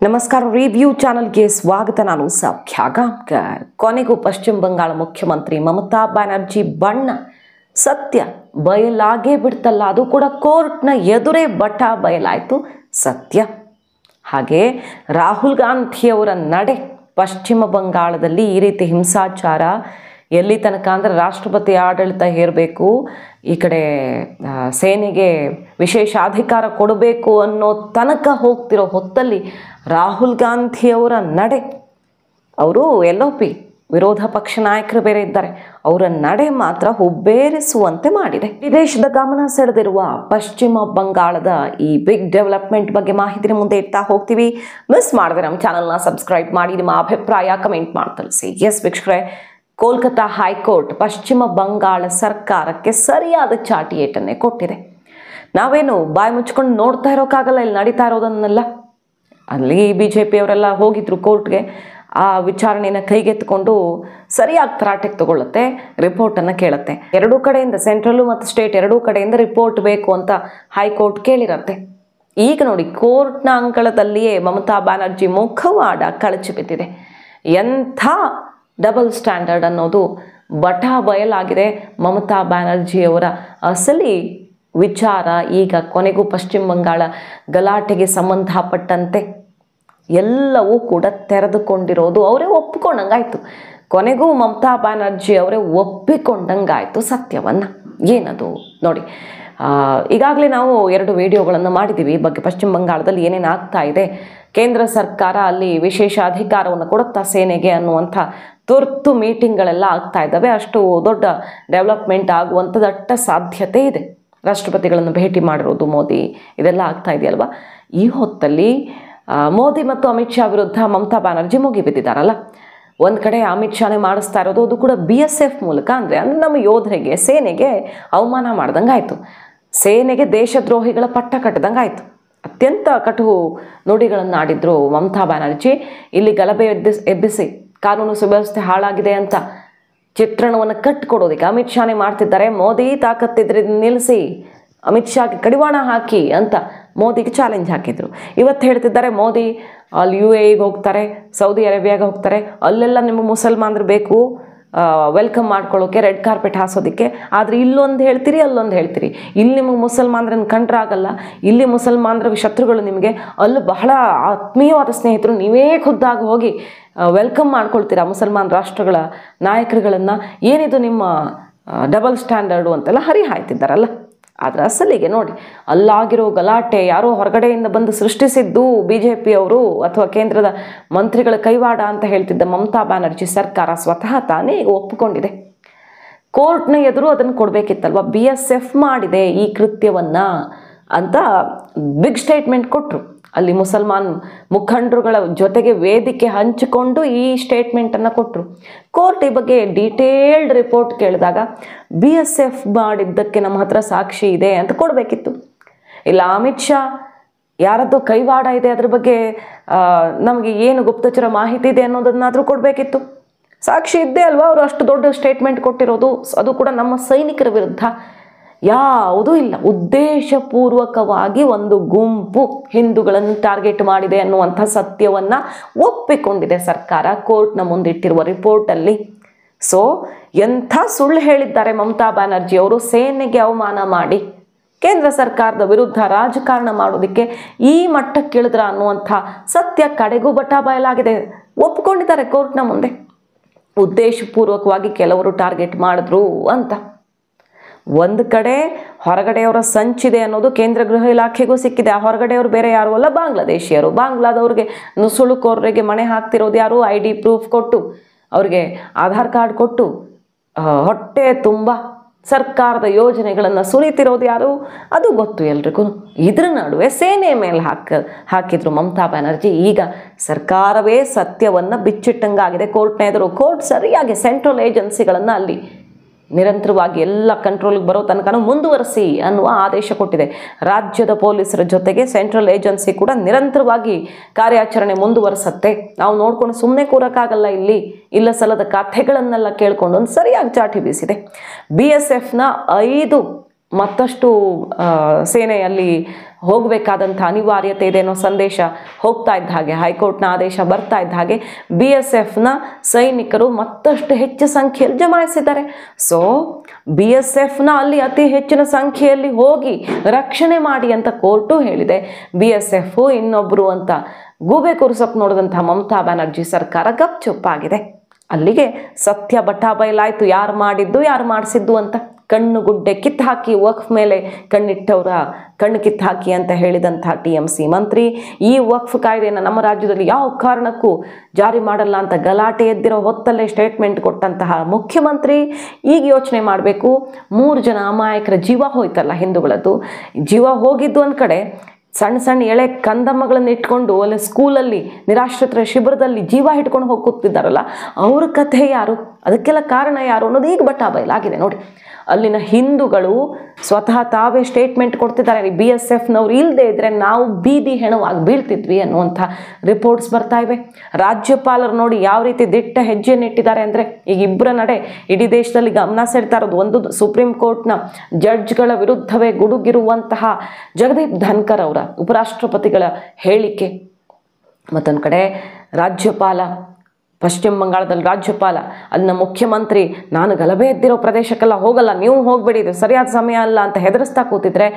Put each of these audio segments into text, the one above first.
ನಮಸ್ಕಾರ ರಿವ್ಯೂ ಚಾನೆಲ್ಗೆ ಸ್ವಾಗತ. ನಾನು ಸೌಖ್ಯ ಗಾಂವ್ಕರ್. ಕೊನೆಗೂ ಪಶ್ಚಿಮ ಬಂಗಾಳ ಮುಖ್ಯಮಂತ್ರಿ ಮಮತಾ ಬ್ಯಾನರ್ಜಿ ಬಣ್ಣ ಸತ್ಯ ಬಯಲಾಗೇ ಬಿಡ್ತಲ್ಲ, ಅದು ಕೂಡ ಕೋರ್ಟ್ನ ಎದುರೇ ಬಟ ಬಯಲಾಯಿತು ಸತ್ಯ. ಹಾಗೆ ರಾಹುಲ್ ಗಾಂಧಿಯವರ ನಡೆ ಪಶ್ಚಿಮ ಬಂಗಾಳದಲ್ಲಿ ಈ ರೀತಿ ಹಿಂಸಾಚಾರ ಎಲ್ಲಿ ತನಕ ಅಂದರೆ ರಾಷ್ಟ್ರಪತಿ ಆಡಳಿತ ಹೇರಬೇಕು, ಈ ಕಡೆ ಸೇನೆಗೆ ವಿಶೇಷ ಅಧಿಕಾರ ಕೊಡಬೇಕು ಅನ್ನೋ ತನಕ ಹೋಗ್ತಿರೋ ಹೊತ್ತಲ್ಲಿ ರಾಹುಲ್ ಗಾಂಧಿಯವರ ನಡೆ, ಅವರು LOP ವಿರೋಧ ಪಕ್ಷ ನಾಯಕರು ಬೇರೆ ಇದ್ದಾರೆ, ಅವರ ನಡೆ ಮಾತ್ರ ಹುಬ್ಬೇರಿಸುವಂತೆ ಮಾಡಿದೆ. ವಿದೇಶದ ಗಮನ ಸೆಳೆದಿರುವ ಪಶ್ಚಿಮ ಬಂಗಾಳದ ಈ ಬಿಗ್ ಡೆವಲಪ್ಮೆಂಟ್ ಬಗ್ಗೆ ಮಾಹಿತಿ ಮುಂದೆ ಇಡ್ತಾ ಹೋಗ್ತೀವಿ. ಮಿಸ್ ಮಾಡಿದ್ರೆ ನಮ್ಮ ಚಾನಲ್ನ ಸಬ್ಸ್ಕ್ರೈಬ್ ಮಾಡಿ, ನಿಮ್ಮ ಅಭಿಪ್ರಾಯ ಕಮೆಂಟ್ ಮಾಡಿ ತಿಳಿಸಿ. ಎಸ್ ವೀಕ್ಷಕರೇ, ಕೋಲ್ಕತ್ತಾ ಹೈಕೋರ್ಟ್ ಪಶ್ಚಿಮ ಬಂಗಾಳ ಸರ್ಕಾರಕ್ಕೆ ಸರಿಯಾದ ಚಾಟಿಯೇಟನ್ನೇ ಕೊಟ್ಟಿದೆ. ನಾವೇನು ಬಾಯಿ ಮುಚ್ಕೊಂಡು ನೋಡ್ತಾ ಇರೋಕ್ಕಾಗಲ್ಲ ಇಲ್ಲಿ ನಡೀತಾ ಇರೋದನ್ನೆಲ್ಲ. ಅಲ್ಲಿ BJP ಅವರೆಲ್ಲ ಹೋಗಿದ್ರು ಕೋರ್ಟ್ಗೆ, ಆ ವಿಚಾರಣೆಯನ್ನು ಕೈಗೆತ್ತಿಕೊಂಡು ಸರಿಯಾಗಿ ತರಾಟೆಗೆ ತಗೊಳ್ಳುತ್ತೆ, ರಿಪೋರ್ಟನ್ನು ಕೇಳುತ್ತೆ. ಎರಡೂ ಕಡೆಯಿಂದ, ಸೆಂಟ್ರಲ್ಲು ಮತ್ತು ಸ್ಟೇಟ್ ಎರಡೂ ಕಡೆಯಿಂದ ರಿಪೋರ್ಟ್ ಬೇಕು ಅಂತ ಹೈಕೋರ್ಟ್ ಕೇಳಿರತ್ತೆ. ಈಗ ನೋಡಿ, ಕೋರ್ಟ್ನ ಅಂಗಳದಲ್ಲಿಯೇ ಮಮತಾ ಬ್ಯಾನರ್ಜಿ ಮುಖವಾಡ ಕಳಚಿ ಬಿದ್ದಿದೆ. ಎಂಥ ಡಬಲ್ ಸ್ಟ್ಯಾಂಡರ್ಡ್ ಅನ್ನೋದು ಬಟ ಬಯಲಾಗಿದೆ. ಮಮತಾ ಬ್ಯಾನರ್ಜಿಯವರ ಅಸಲಿ ವಿಚಾರ ಈಗ ಕೊನೆಗೂ ಪಶ್ಚಿಮ ಬಂಗಾಳ ಗಲಾಟೆಗೆ ಸಂಬಂಧಪಟ್ಟಂತೆ ಎಲ್ಲವೂ ಕೂಡ ತೆರೆದುಕೊಂಡಿರೋದು ಅವರೇ ಒಪ್ಪಿಕೊಂಡಂಗಾಯ್ತು. ಕೊನೆಗೂ ಮಮತಾ ಬ್ಯಾನರ್ಜಿ ಅವರೇ ಒಪ್ಪಿಕೊಂಡಂಗಾಯ್ತು ಸತ್ಯವನ್ನು. ಏನದು ನೋಡಿ, ಈಗಾಗಲೇ ನಾವು 2 ವಿಡಿಯೋಗಳನ್ನು ಮಾಡಿದ್ದೀವಿ ಈ ಬಗ್ಗೆ. ಪಶ್ಚಿಮ ಬಂಗಾಳದಲ್ಲಿ ಏನೇನು ಆಗ್ತಾ ಇದೆ, ಕೇಂದ್ರ ಸರ್ಕಾರ ಅಲ್ಲಿ ವಿಶೇಷ ಅಧಿಕಾರವನ್ನು ಕೊಡುತ್ತಾ ಸೇನೆಗೆ ಅನ್ನುವಂಥ ತುರ್ತು ಮೀಟಿಂಗ್ಗಳೆಲ್ಲ ಆಗ್ತಾ ಇದ್ದಾವೆ. ಅಷ್ಟು ದೊಡ್ಡ ಡೆವಲಪ್ಮೆಂಟ್ ಆಗುವಂಥ ದಟ್ಟ ಸಾಧ್ಯತೆ ಇದೆ. ರಾಷ್ಟ್ರಪತಿಗಳನ್ನು ಭೇಟಿ ಮಾಡಿರೋದು ಮೋದಿ, ಇದೆಲ್ಲ ಆಗ್ತಾ ಇದೆಯಲ್ವ. ಈ ಹೊತ್ತಲ್ಲಿ ಮೋದಿ ಮತ್ತು ಅಮಿತ್ ಶಾ ವಿರುದ್ಧ ಮಮತಾ ಬ್ಯಾನರ್ಜಿ ಮುಗಿಬಿದ್ದಿದ್ದಾರಲ್ಲ. ಒಂದು ಕಡೆ ಅಮಿತ್ ಶಾನೇ ಮಾಡಿಸ್ತಾ ಇರೋದು, ಅದು ಕೂಡ BSF ಮೂಲಕ. ಅಂದರೆ ನಮ್ಮ ಯೋಧರಿಗೆ, ಸೇನೆಗೆ ಅವಮಾನ ಮಾಡ್ದಂಗೆ ಆಯಿತು, ಸೇನೆಗೆ ದೇಶದ್ರೋಹಿಗಳ ಪಟ್ಟ ಕಟ್ಟದಂಗೆ ಆಯಿತು. ಅತ್ಯಂತ ಕಟು ನುಡಿಗಳನ್ನು ಆಡಿದ್ರು ಮಮತಾ ಬ್ಯಾನರ್ಜಿ. ಇಲ್ಲಿ ಗಲಭೆ ಎಬ್ಬಿಸಿ ಕಾನೂನು ಸುವ್ಯವಸ್ಥೆ ಹಾಳಾಗಿದೆ ಅಂತ ಚಿತ್ರಣವನ್ನು ಕಟ್ಟಿಕೊಡೋದಕ್ಕೆ ಅಮಿತ್ ಶಾನೇ ಮಾಡ್ತಿದ್ದಾರೆ. ಮೋದಿ ತಾಕತ್ತಿದ್ರೆ ನಿಲ್ಲಿಸಿ, ಅಮಿತ್ ಶಾಗೆ ಕಡಿವಾಣ ಹಾಕಿ ಅಂತ ಮೋದಿಗೆ ಚಾಲೆಂಜ್ ಹಾಕಿದರು. ಇವತ್ತು ಹೇಳ್ತಿದ್ದಾರೆ ಮೋದಿ ಅಲ್ಲಿ UAEಗೆ ಹೋಗ್ತಾರೆ, ಸೌದಿ ಅರೇಬಿಯಾಗೆ ಹೋಗ್ತಾರೆ, ಅಲ್ಲೆಲ್ಲ ನಿಮ್ಮ ಮುಸಲ್ಮಾನರು ಬೇಕು ವೆಲ್ಕಮ್ ಮಾಡ್ಕೊಳ್ಳೋಕೆ, ರೆಡ್ ಕಾರ್ಪೆಟ್ ಹಾಸೋದಕ್ಕೆ. ಆದರೆ ಇಲ್ಲೊಂದು ಹೇಳ್ತೀರಿ, ಅಲ್ಲೊಂದು ಹೇಳ್ತೀರಿ. ಇಲ್ಲಿ ನಿಮಗೆ ಮುಸಲ್ಮಾನರನ್ನು ಕಂಡ್ರಾಗಲ್ಲ, ಇಲ್ಲಿ ಮುಸಲ್ಮಾನರ ಶತ್ರುಗಳು ನಿಮಗೆ, ಅಲ್ಲಿ ಬಹಳ ಆತ್ಮೀಯವಾದ ಸ್ನೇಹಿತರು, ನೀವೇ ಖುದ್ದಾಗಿ ಹೋಗಿ ವೆಲ್ಕಮ್ ಮಾಡ್ಕೊಳ್ತೀರಾ ಮುಸಲ್ಮಾನ ರಾಷ್ಟ್ರಗಳ ನಾಯಕರುಗಳನ್ನು. ಏನಿದು ನಿಮ್ಮ ಡಬಲ್ ಸ್ಟ್ಯಾಂಡರ್ಡು ಅಂತೆಲ್ಲ ಹರಿಹಾಯ್ತಿದ್ದಾರಲ್ಲ. ಆದರೆ ಅಸಲಿಗೆ ನೋಡಿ, ಅಲ್ಲಾಗಿರೋ ಗಲಾಟೆ ಯಾರೋ ಹೊರಗಡೆಯಿಂದ ಬಂದು ಸೃಷ್ಟಿಸಿದ್ದು BJP ಅವರು ಅಥವಾ ಕೇಂದ್ರದ ಮಂತ್ರಿಗಳ ಕೈವಾಡ ಅಂತ ಹೇಳ್ತಿದ್ದ ಮಮತಾ ಬ್ಯಾನರ್ಜಿ ಸರ್ಕಾರ ಸ್ವತಃ ತಾನೇ ಈಗ ಒಪ್ಪಿಕೊಂಡಿದೆ. ಕೋರ್ಟ್ನ ಎದುರು ಅದನ್ನು ಕೊಡಬೇಕಿತ್ತಲ್ವ. BSF ಮಾಡಿದೆ ಈ ಕೃತ್ಯವನ್ನು ಅಂತ ಬಿಗ್ ಸ್ಟೇಟ್ಮೆಂಟ್ ಕೊಟ್ಟರು. ಅಲ್ಲಿ ಮುಸಲ್ಮಾನ್ ಮುಖಂಡರುಗಳ ಜೊತೆಗೆ ವೇದಿಕೆ ಹಂಚಿಕೊಂಡು ಈ ಸ್ಟೇಟ್ಮೆಂಟನ್ನು ಕೊಟ್ಟರು. ಕೋರ್ಟ್ ಈ ಬಗ್ಗೆ ಡೀಟೇಲ್ಡ್ ರಿಪೋರ್ಟ್ ಕೇಳಿದಾಗ BSF ಮಾಡಿದ್ದಕ್ಕೆ ನಮ್ಮ ಹತ್ರ ಸಾಕ್ಷಿ ಇದೆ ಅಂತ ಕೊಡಬೇಕಿತ್ತು. ಇಲ್ಲ ಅಮಿತ್ ಶಾ ಯಾರದ್ದು ಕೈವಾಡ ಇದೆ, ಅದ್ರ ಬಗ್ಗೆ ನಮಗೆ ಏನು ಗುಪ್ತಚರ ಮಾಹಿತಿ ಇದೆ ಅನ್ನೋದನ್ನಾದರೂ ಕೊಡಬೇಕಿತ್ತು. ಸಾಕ್ಷಿ ಇದ್ದೇ ಅಲ್ವಾ ಅವರು ಅಷ್ಟು ದೊಡ್ಡ ಸ್ಟೇಟ್ಮೆಂಟ್ ಕೊಟ್ಟಿರೋದು, ಅದು ಕೂಡ ನಮ್ಮ ಸೈನಿಕರ ವಿರುದ್ಧ. ಯಾವುದೂ ಇಲ್ಲ. ಉದ್ದೇಶಪೂರ್ವಕವಾಗಿ ಒಂದು ಗುಂಪು ಹಿಂದೂಗಳನ್ನು ಟಾರ್ಗೆಟ್ ಮಾಡಿದೆ ಅನ್ನುವಂಥ ಸತ್ಯವನ್ನು ಒಪ್ಪಿಕೊಂಡಿದೆ ಸರ್ಕಾರ ಕೋರ್ಟ್ನ ಮುಂದಿಟ್ಟಿರುವ ರಿಪೋರ್ಟಲ್ಲಿ. ಸೊ ಎಂಥ ಸುಳ್ಳು ಹೇಳಿದ್ದಾರೆ ಮಮತಾ ಬ್ಯಾನರ್ಜಿ ಅವರು. ಸೇನೆಗೆ ಅವಮಾನ ಮಾಡಿ ಕೇಂದ್ರ ಸರ್ಕಾರದ ವಿರುದ್ಧ ರಾಜಕಾರಣ ಮಾಡೋದಕ್ಕೆ ಈ ಮಟ್ಟಕ್ಕೆ ಇಳಿದ್ರ ಅನ್ನುವಂಥ ಸತ್ಯ ಕಡೆಗೂ ಬಟ ಬಯಲಾಗಿದೆ. ಒಪ್ಪಿಕೊಂಡಿದ್ದಾರೆ ಕೋರ್ಟ್ನ ಮುಂದೆ. ಉದ್ದೇಶಪೂರ್ವಕವಾಗಿ ಕೆಲವರು ಟಾರ್ಗೆಟ್ ಮಾಡಿದ್ರು ಅಂತ. ಒಂದು ಕಡೆ ಹೊರಗಡೆಯವರ ಸಂಚಿದೆ ಅನ್ನೋದು ಕೇಂದ್ರ ಗೃಹ ಇಲಾಖೆಗೂ ಸಿಕ್ಕಿದೆ. ಆ ಹೊರಗಡೆಯವರು ಬೇರೆ ಯಾರು ಅಲ್ಲ, ಬಾಂಗ್ಲಾದೇಶಿಯರು. ಬಾಂಗ್ಲಾದವ್ರಿಗೆ ನುಸುಳುಕೋರರಿಗೆ ಮಣೆ ಹಾಕ್ತಿರೋದು ಯಾರು? ID ಪ್ರೂಫ್ ಕೊಟ್ಟು, ಅವ್ರಿಗೆ ಆಧಾರ್ ಕಾರ್ಡ್ ಕೊಟ್ಟು, ಹೊಟ್ಟೆ ತುಂಬ ಸರ್ಕಾರದ ಯೋಜನೆಗಳನ್ನು ಸುರಿತಿರೋದು ಯಾರು? ಅದು ಗೊತ್ತು ಎಲ್ರಿಗೂ. ಇದ್ರ ನಡುವೆ ಸೇನೆ ಮೇಲೆ ಹಾಕಿದ್ರು ಮಮತಾ ಬ್ಯಾನರ್ಜಿ. ಈಗ ಸರ್ಕಾರವೇ ಸತ್ಯವನ್ನು ಬಿಚ್ಚಿಟ್ಟಂಗಾಗಿದೆ ಕೋರ್ಟ್ನ ಎದುರು. ಕೋರ್ಟ್ ಸರಿಯಾಗಿ ಸೆಂಟ್ರಲ್ ಏಜೆನ್ಸಿಗಳನ್ನು ಅಲ್ಲಿ ನಿರಂತರವಾಗಿ ಎಲ್ಲ ಕಂಟ್ರೋಲ್ಗೆ ಬರೋ ತನಕ ಮುಂದುವರಿಸಿ ಅನ್ನುವ ಆದೇಶ ಕೊಟ್ಟಿದೆ. ರಾಜ್ಯದ ಪೊಲೀಸರ ಜೊತೆಗೆ ಸೆಂಟ್ರಲ್ ಏಜೆನ್ಸಿ ಕೂಡ ನಿರಂತರವಾಗಿ ಕಾರ್ಯಾಚರಣೆ ಮುಂದುವರಿಸುತ್ತೆ. ನಾವು ನೋಡ್ಕೊಂಡು ಸುಮ್ಮನೆ ಕೂರಕ್ಕಾಗಲ್ಲ. ಇಲ್ಲಿ ಇಲ್ಲ ಸಲ್ಲದ ಕಥೆಗಳನ್ನೆಲ್ಲ ಕೇಳ್ಕೊಂಡು ಒಂದು ಸರಿಯಾಗಿ ಚಾಟಿ ಬೀಸಿದೆ. BSFನ 5 ಮತ್ತಷ್ಟು ಸೇನೆಯಲ್ಲಿ ಹೋಗಬೇಕಾದಂಥ ಅನಿವಾರ್ಯತೆ ಇದೆ ಅನ್ನೋ ಸಂದೇಶ ಹೋಗ್ತಾ ಇದ್ದ ಹಾಗೆ, ಹೈಕೋರ್ಟ್ನ ಆದೇಶ ಬರ್ತಾ ಇದ್ದ ಹಾಗೆ BSFನ ಸೈನಿಕರು ಮತ್ತಷ್ಟು ಹೆಚ್ಚು ಸಂಖ್ಯೆಯಲ್ಲಿ ಜಮಾಯಿಸಿದ್ದಾರೆ. ಸೊ BSFನ ಅಲ್ಲಿ ಅತಿ ಹೆಚ್ಚಿನ ಸಂಖ್ಯೆಯಲ್ಲಿ ಹೋಗಿ ರಕ್ಷಣೆ ಮಾಡಿ ಅಂತ ಕೋರ್ಟು ಹೇಳಿದೆ. BSF ಇನ್ನೊಬ್ಬರು ಅಂತ ಗೂಬೆ ಕೂರಿಸೋಕೆ ನೋಡಿದಂಥ ಮಮತಾ ಬ್ಯಾನರ್ಜಿ ಸರ್ಕಾರ ಗಪ್ಚುಪ್ಪಾಗಿದೆ. ಅಲ್ಲಿಗೆ ಸತ್ಯ ಬಟಾಬಯಲಾಯಿತು, ಯಾರು ಮಾಡಿದ್ದು ಯಾರು ಮಾಡಿಸಿದ್ದು ಅಂತ. ಕಣ್ಣು ಗುಡ್ಡೆ ಕಿತ್ತು ಹಾಕಿ ವಕ್ಫ್ ಮೇಲೆ ಕಣ್ಣಿಟ್ಟವರ ಕಣ್ಣು ಕಿತ್ತು ಹಾಕಿ ಅಂತ ಹೇಳಿದಂಥ TMC ಮಂತ್ರಿ ಈ ವಕ್ಫ್ ಕಾಯ್ದೆಯನ್ನು ನಮ್ಮ ರಾಜ್ಯದಲ್ಲಿ ಯಾವ ಕಾರಣಕ್ಕೂ ಜಾರಿ ಮಾಡಲ್ಲ ಅಂತ ಗಲಾಟೆ ಎದ್ದಿರೋ ಹೊತ್ತಲ್ಲೇ ಸ್ಟೇಟ್ಮೆಂಟ್ ಕೊಟ್ಟಂತಹ ಮುಖ್ಯಮಂತ್ರಿ ಈಗ ಯೋಚನೆ ಮಾಡಬೇಕು. 3 ಜನ ಅಮಾಯಕರ ಜೀವ ಹೋಯ್ತಲ್ಲ, ಹಿಂದೂಗಳದ್ದು ಜೀವ ಹೋಗಿದ್ದು ಒಂದು ಕಡೆ, ಸಣ್ಣ ಸಣ್ಣ ಎಳೆ ಕಂದಮ್ಮಗಳನ್ನು ಇಟ್ಕೊಂಡು ಅಲ್ಲಿ ಸ್ಕೂಲಲ್ಲಿ ನಿರಾಶ್ರಿತರ ಶಿಬಿರದಲ್ಲಿ ಜೀವ ಹಿಡ್ಕೊಂಡು ಹೋಗಿ ಕೂತಿದ್ದಾರಲ್ಲ, ಅವ್ರ ಕಥೆ ಯಾರು, ಅದಕ್ಕೆಲ್ಲ ಕಾರಣ ಯಾರು ಅನ್ನೋದು ಈಗ ಬಟಾಬಯಲಾಗಿದೆ. ನೋಡಿ, ಅಲ್ಲಿನ ಹಿಂದೂಗಳು ಸ್ವತಃ ತಾವೇ ಸ್ಟೇಟ್ಮೆಂಟ್ ಕೊಡ್ತಿದ್ದಾರೆ, BSFನವ್ರು ಇಲ್ಲದೆ ಇದ್ದರೆ ನಾವು ಬೀದಿ ಹೆಣವಾಗಿ ಬೀಳ್ತಿದ್ವಿ ಅನ್ನುವಂಥ ರಿಪೋರ್ಟ್ಸ್ ಬರ್ತಾ ಇವೆ. ರಾಜ್ಯಪಾಲರು ನೋಡಿ ಯಾವ ರೀತಿ ದಿಟ್ಟ ಹೆಜ್ಜೆಯನ್ನು ಇಟ್ಟಿದ್ದಾರೆ ಅಂದರೆ, ಈಗ ಇಬ್ಬರ ನಡೆ ಇಡೀ ದೇಶದಲ್ಲಿ ಗಮನ ಸೆಳ್ತಾ ಇರೋದು. ಒಂದು ಸುಪ್ರೀಂ ಕೋರ್ಟ್ನ ಜಡ್ಜ್ಗಳ ವಿರುದ್ಧವೇ ಗುಡುಗಿರುವಂತಹ ಜಗದೀಪ್ ಧನ್ಕರ್ ಅವರ ಉಪರಾಷ್ಟ್ರಪತಿಗಳ ಹೇಳಿಕೆ, ಮತ್ತೊಂದು ಕಡೆ ರಾಜ್ಯಪಾಲ, ಪಶ್ಚಿಮ ಬಂಗಾಳದಲ್ಲಿ ರಾಜ್ಯಪಾಲ, ಅಲ್ಲಿನ ಮುಖ್ಯಮಂತ್ರಿ ನಾನು ಗಲಭೆ ಎದ್ದಿರೋ ಪ್ರದೇಶಕ್ಕೆಲ್ಲ ಹೋಗಲ್ಲ, ನೀವು ಹೋಗಬೇಡಿ, ಇದು ಸರಿಯಾದ ಸಮಯ ಅಲ್ಲ ಅಂತ ಹೆದರಿಸ್ತಾ ಕೂತಿದ್ರೆ,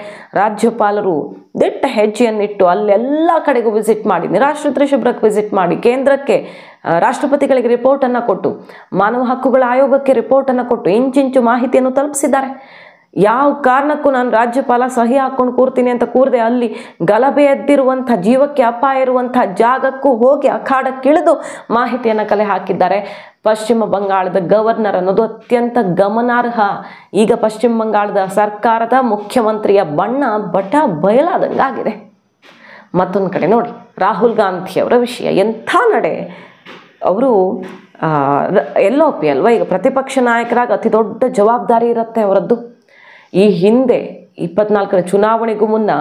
ರಾಜ್ಯಪಾಲರು ದಿಟ್ಟ ಹೆಜ್ಜೆಯನ್ನಿಟ್ಟು ಅಲ್ಲೆಲ್ಲ ಕಡೆಗೂ ವಿಸಿಟ್ ಮಾಡಿ, ನಿರಾಶ್ರಿತರ ಶಿಬಿರಕ್ಕೆ ವಿಸಿಟ್ ಮಾಡಿ, ಕೇಂದ್ರಕ್ಕೆ ರಾಷ್ಟ್ರಪತಿಗಳಿಗೆ ರಿಪೋರ್ಟನ್ನು ಕೊಟ್ಟು, ಮಾನವ ಹಕ್ಕುಗಳ ಆಯೋಗಕ್ಕೆ ರಿಪೋರ್ಟನ್ನು ಕೊಟ್ಟು ಇಂಚಿಂಚು ಮಾಹಿತಿಯನ್ನು ತಲುಪಿಸಿದ್ದಾರೆ. ಯಾವ ಕಾರಣಕ್ಕೂ ನಾನು ರಾಜ್ಯಪಾಲ ಸಹಿ ಹಾಕ್ಕೊಂಡು ಕೂರ್ತೀನಿ ಅಂತ ಕೂರದೆ ಅಲ್ಲಿ ಗಲಭೆ ಎದ್ದಿರುವಂಥ, ಜೀವಕ್ಕೆ ಅಪಾಯ ಇರುವಂಥ ಜಾಗಕ್ಕೂ ಹೋಗಿ ಅಖಾಡಕ್ಕಿಳಿದು ಮಾಹಿತಿಯನ್ನು ಕಲೆ ಹಾಕಿದ್ದಾರೆ. ಪಶ್ಚಿಮ ಬಂಗಾಳದ ಗವರ್ನರ್ ಅನ್ನೋದು ಅತ್ಯಂತ ಗಮನಾರ್ಹ. ಈಗ ಪಶ್ಚಿಮ ಬಂಗಾಳದ ಸರ್ಕಾರದ ಮುಖ್ಯಮಂತ್ರಿಯ ಬಣ್ಣ ಬಯಲಾದಂಗಾಗಿದೆ. ಮತ್ತೊಂದು ಕಡೆ ನೋಡಿ, ರಾಹುಲ್ ಗಾಂಧಿಯವರ ವಿಷಯ ಎಂಥ ನಡೆ. ಅವರು LOP ಅಲ್ವಾ, ಈಗ ಪ್ರತಿಪಕ್ಷ ನಾಯಕರಾಗಿ ಅತಿ ದೊಡ್ಡ ಜವಾಬ್ದಾರಿ ಇರುತ್ತೆ ಅವರದ್ದು. ಈ ಹಿಂದೆ 24ರ ಚುನಾವಣೆಗೂ ಮುನ್ನ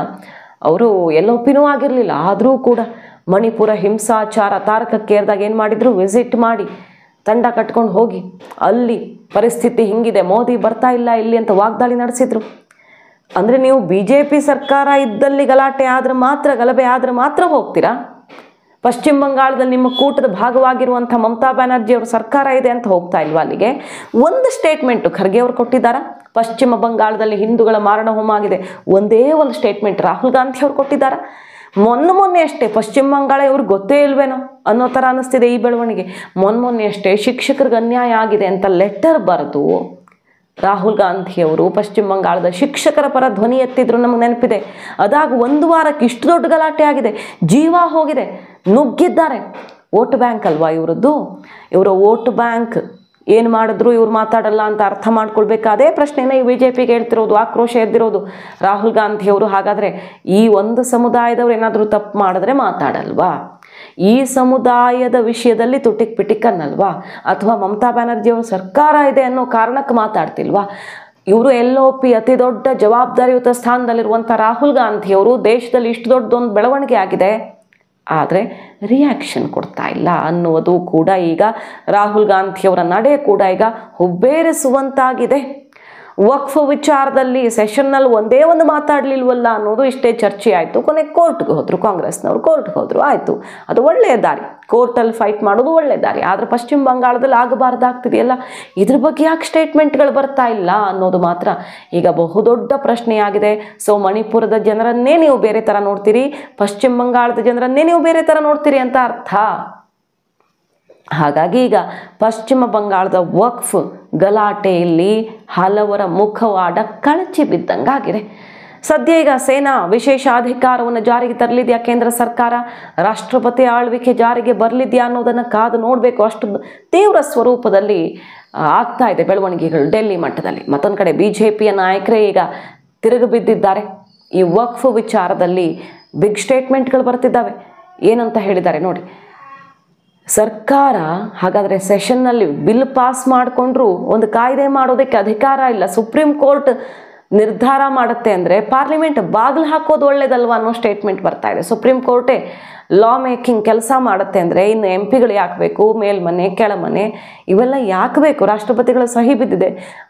ಅವರು LOPನೂ ಆಗಿರಲಿಲ್ಲ, ಆದರೂ ಕೂಡ ಮಣಿಪುರ ಹಿಂಸಾಚಾರ ತಾರಕಕ್ಕೇರಿದಾಗ ಏನು ಮಾಡಿದ್ರು, ವಿಸಿಟ್ ಮಾಡಿ ತಂಡ ಕಟ್ಕೊಂಡು ಹೋಗಿ ಅಲ್ಲಿ ಪರಿಸ್ಥಿತಿ ಹಿಂಗಿದೆ, ಮೋದಿ ಬರ್ತಾ ಇಲ್ಲ ಇಲ್ಲಿ ಅಂತ ವಾಗ್ದಾಳಿ ನಡೆಸಿದ್ರು. ಅಂದರೆ ನೀವು BJP ಸರ್ಕಾರ ಇದ್ದಲ್ಲಿ ಗಲಾಟೆ ಆದ್ರೆ ಮಾತ್ರ, ಗಲಭೆ ಆದ್ರೆ ಮಾತ್ರ ಹೋಗ್ತೀರಾ? ಪಶ್ಚಿಮ ಬಂಗಾಳದಲ್ಲಿ ನಿಮ್ಮ ಕೂಟದ ಭಾಗವಾಗಿರುವಂಥ ಮಮತಾ ಬ್ಯಾನರ್ಜಿ ಅವ್ರ ಸರ್ಕಾರ ಇದೆ ಅಂತ ಹೋಗ್ತಾ ಇಲ್ವಾ ಅಲ್ಲಿಗೆ? ಒಂದು ಸ್ಟೇಟ್ಮೆಂಟು ಖರ್ಗೆ ಅವರು ಕೊಟ್ಟಿದ್ದಾರಾ? ಪಶ್ಚಿಮ ಬಂಗಾಳದಲ್ಲಿ ಹಿಂದೂಗಳ ಮಾರಣ ಹೋಮ ಆಗಿದೆ, ಒಂದೇ ಒಂದು ಸ್ಟೇಟ್ಮೆಂಟ್ ರಾಹುಲ್ ಗಾಂಧಿ ಅವರು ಕೊಟ್ಟಿದ್ದಾರಾ? ಮೊನ್ನೆ ಅಷ್ಟೇ ಪಶ್ಚಿಮ ಬಂಗಾಳ ಇವ್ರಿಗೆ ಗೊತ್ತೇ ಇಲ್ವೇನೋ ಅನ್ನೋ ಥರ ಅನ್ನಿಸ್ತಿದೆ ಈ ಬೆಳವಣಿಗೆ. ಮೊನ್ನೆ ಅಷ್ಟೇ ಶಿಕ್ಷಕರಿಗೆ ಅನ್ಯಾಯ ಆಗಿದೆ ಅಂತ ಲೆಟರ್ ಬರೆದು ರಾಹುಲ್ ಗಾಂಧಿಯವರು ಪಶ್ಚಿಮ ಬಂಗಾಳದ ಶಿಕ್ಷಕರ ಪರ ಧ್ವನಿ ಎತ್ತಿದ್ರು, ನಮಗೆ ನೆನಪಿದೆ. ಅದಾಗ 1 ವಾರಕ್ಕೆ ಇಷ್ಟು ದೊಡ್ಡ ಗಲಾಟೆ ಆಗಿದೆ, ಜೀವ ಹೋಗಿದೆ, ನುಗ್ಗಿದ್ದಾರೆ. ವೋಟ್ ಬ್ಯಾಂಕ್ ಅಲ್ವಾ ಇವರದ್ದು, ಇವರ ವೋಟ್ ಬ್ಯಾಂಕ್ ಏನು ಮಾಡಿದ್ರು ಇವ್ರು ಮಾತಾಡಲ್ಲ ಅಂತ ಅರ್ಥ ಮಾಡ್ಕೊಳ್ಬೇಕು. ಅದೇ ಪ್ರಶ್ನೆನ ಈ BJPಗೆ ಹೇಳ್ತಿರೋದು, ಆಕ್ರೋಶ ಎದ್ದಿರೋದು ರಾಹುಲ್ ಗಾಂಧಿಯವರು. ಹಾಗಾದರೆ ಈ ಒಂದು ಸಮುದಾಯದವ್ರು ಏನಾದರೂ ತಪ್ಪು ಮಾಡಿದ್ರೆ ಮಾತಾಡಲ್ವಾ? ಈ ಸಮುದಾಯದ ವಿಷಯದಲ್ಲಿ ತುಟಿಕ್ ಪಿಟಿಕ್ ಅನ್ನಲ್ವಾ? ಅಥವಾ ಮಮತಾ ಬ್ಯಾನರ್ಜಿಯವರು ಸರ್ಕಾರ ಇದೆ ಅನ್ನೋ ಕಾರಣಕ್ಕೆ ಮಾತಾಡ್ತಿಲ್ವಾ? ಇವರು LOP ಅತಿ ದೊಡ್ಡ ಜವಾಬ್ದಾರಿಯುತ ಸ್ಥಾನದಲ್ಲಿರುವಂಥ ರಾಹುಲ್ ಗಾಂಧಿಯವರು ದೇಶದಲ್ಲಿ ಇಷ್ಟು ದೊಡ್ಡದೊಂದು ಬೆಳವಣಿಗೆ ಆಗಿದೆ, ಆದರೆ ರಿಯಾಕ್ಷನ್ ಕೊಡ್ತಾ ಇಲ್ಲ ಅನ್ನುವುದು ಕೂಡ ಈಗ ರಾಹುಲ್ ಗಾಂಧಿಯವರ ನಡೆ ಕೂಡ ಈಗ ಹುಬ್ಬೇರಿಸುವಂತಾಗಿದೆ. ವಕ್ಫ್ ವಿಚಾರದಲ್ಲಿ ಸೆಷನ್ನಲ್ಲಿ ಒಂದೇ ಒಂದು ಮಾತಾಡಲಿಲ್ವಲ್ಲ ಅನ್ನೋದು ಇಷ್ಟೇ ಚರ್ಚೆ ಆಯಿತು. ಕೊನೆಗೆ ಕೋರ್ಟ್ಗೆ ಹೋದರು, ಕಾಂಗ್ರೆಸ್ನವರು ಕೋರ್ಟ್ಗೆ ಹೋದರು, ಆಯಿತು, ಅದು ಒಳ್ಳೆಯ ದಾರಿ, ಕೋರ್ಟಲ್ಲಿ ಫೈಟ್ ಮಾಡೋದು ಒಳ್ಳೆಯ ದಾರಿ. ಆದರೆ ಪಶ್ಚಿಮ ಬಂಗಾಳದಲ್ಲಿ ಆಗಬಾರ್ದಾಗ್ತಿದೆಯಲ್ಲ, ಇದ್ರ ಬಗ್ಗೆ ಯಾಕೆ ಸ್ಟೇಟ್ಮೆಂಟ್ಗಳು ಬರ್ತಾ ಇಲ್ಲ ಅನ್ನೋದು ಮಾತ್ರ ಈಗ ಬಹುದೊಡ್ಡ ಪ್ರಶ್ನೆಯಾಗಿದೆ. ಸೊ ಮಣಿಪುರದ ಜನರನ್ನೇ ನೀವು ಬೇರೆ ಥರ ನೋಡ್ತೀರಿ, ಪಶ್ಚಿಮ ಬಂಗಾಳದ ಜನರನ್ನೇ ನೀವು ಬೇರೆ ಥರ ನೋಡ್ತೀರಿ ಅಂತ ಅರ್ಥ. ಹಾಗಾಗಿ ಈಗ ಪಶ್ಚಿಮ ಬಂಗಾಳದ ವಕ್ಫ್ ಗಲಾಟೆಯಲ್ಲಿ ಹಲವರ ಮುಖವಾಡ ಕಳಚಿ ಬಿದ್ದಂಗಾಗಿದೆ. ಸದ್ಯ ಈಗ ಸೇನಾ ವಿಶೇಷ ಅಧಿಕಾರವನ್ನು ಜಾರಿಗೆ ತರಲಿದೆಯಾ ಕೇಂದ್ರ ಸರ್ಕಾರ? ರಾಷ್ಟ್ರಪತಿ ಆಳ್ವಿಕೆ ಜಾರಿಗೆ ಬರಲಿದೆಯಾ ಅನ್ನೋದನ್ನು ಕಾದು ನೋಡಬೇಕು. ಅಷ್ಟು ತೀವ್ರ ಸ್ವರೂಪದಲ್ಲಿ ಆಗ್ತಾ ಇದೆ ಬೆಳವಣಿಗೆಗಳು ಡೆಲ್ಲಿ ಮಟ್ಟದಲ್ಲಿ. ಮತ್ತೊಂದು ಕಡೆ BJPಯ ನಾಯಕರೇ ಈಗ ತಿರುಗಿ ಬಿದ್ದಿದ್ದಾರೆ. ಈ ವಕ್ಫ್ ವಿಚಾರದಲ್ಲಿ ಬಿಗ್ ಸ್ಟೇಟ್ಮೆಂಟ್ಗಳು ಬರ್ತಿದ್ದಾವೆ. ಏನಂತ ಹೇಳಿದ್ದಾರೆ ನೋಡಿ, ಸರ್ಕಾರ ಹಾಗಾದರೆ ಸೆಷನ್ನಲ್ಲಿ ಬಿಲ್ ಪಾಸ್ ಮಾಡಿಕೊಂಡ್ರು ಒಂದು ಕಾಯ್ದೆ ಮಾಡೋದಕ್ಕೆ ಅಧಿಕಾರ ಇಲ್ಲ, ಸುಪ್ರೀಂ ಕೋರ್ಟ್ ನಿರ್ಧಾರ ಮಾಡುತ್ತೆ ಅಂದರೆ ಪಾರ್ಲಿಮೆಂಟ್ ಬಾಗಿಲು ಹಾಕೋದು ಒಳ್ಳೇದಲ್ವಾ ಅನ್ನೋ ಸ್ಟೇಟ್ಮೆಂಟ್ ಬರ್ತಾ ಇದೆ. ಸುಪ್ರೀಂ ಕೋರ್ಟೇ ಲಾ ಮೇಕಿಂಗ್ ಕೆಲಸ ಮಾಡುತ್ತೆ ಅಂದರೆ ಇನ್ನು ಎಂ ಪಿಗಳು ಯಾಕೆ ಬೇಕು, ಮೇಲ್ಮನೆ ಕೆಳಮನೆ ಇವೆಲ್ಲ ಯಾಕೆ ಬೇಕು? ರಾಷ್ಟ್ರಪತಿಗಳ ಸಹಿ ಬಿದ್ದಿದೆ,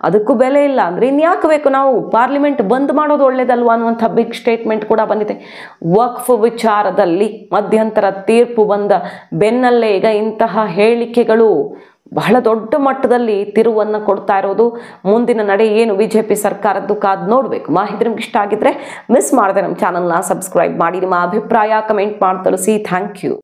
ಅದಕ್ಕೂ ಬೆಲೆ ಇಲ್ಲ ಅಂದರೆ ಇನ್ನು ಯಾಕೆ ಬೇಕು? ನಾವು ಪಾರ್ಲಿಮೆಂಟ್ ಬಂದ್ ಮಾಡೋದು ಒಳ್ಳೇದಲ್ವಾ ಅನ್ನುವಂಥ ಬಿಗ್ ಸ್ಟೇಟ್ಮೆಂಟ್ ಕೂಡ ಬಂದಿದೆ. ವಕ್ಫ್ ವಿಚಾರದಲ್ಲಿ ಮಧ್ಯಂತರ ತೀರ್ಪು ಬಂದ ಬೆನ್ನಲ್ಲೇ ಈಗ ಇಂತಹ ಹೇಳಿಕೆಗಳು ಬಹಳ ದೊಡ್ಡ ಮಟ್ಟದಲ್ಲಿ ತಿರುವನ್ನು ಕೊಡ್ತಾ ಇರೋದು. ಮುಂದಿನ ನಡೆ ಏನು ಬಿಜೆಪಿ ಸರ್ಕಾರದ್ದು ಕಾದು ನೋಡಬೇಕು. ಮಾಹಿತಿ ನಿಮ್ಗೆ ಇಷ್ಟ ಆಗಿದ್ರೆ ಮಿಸ್ ಮಾಡದೆ ನಮ್ಮ ಚಾನಲ್ನ ಸಬ್ಸ್ಕ್ರೈಬ್ ಮಾಡಿ. ನಿಮ್ಮ ಅಭಿಪ್ರಾಯ ಕಮೆಂಟ್ ಮಾಡಿ ತಿಳಿಸಿ. Thank you.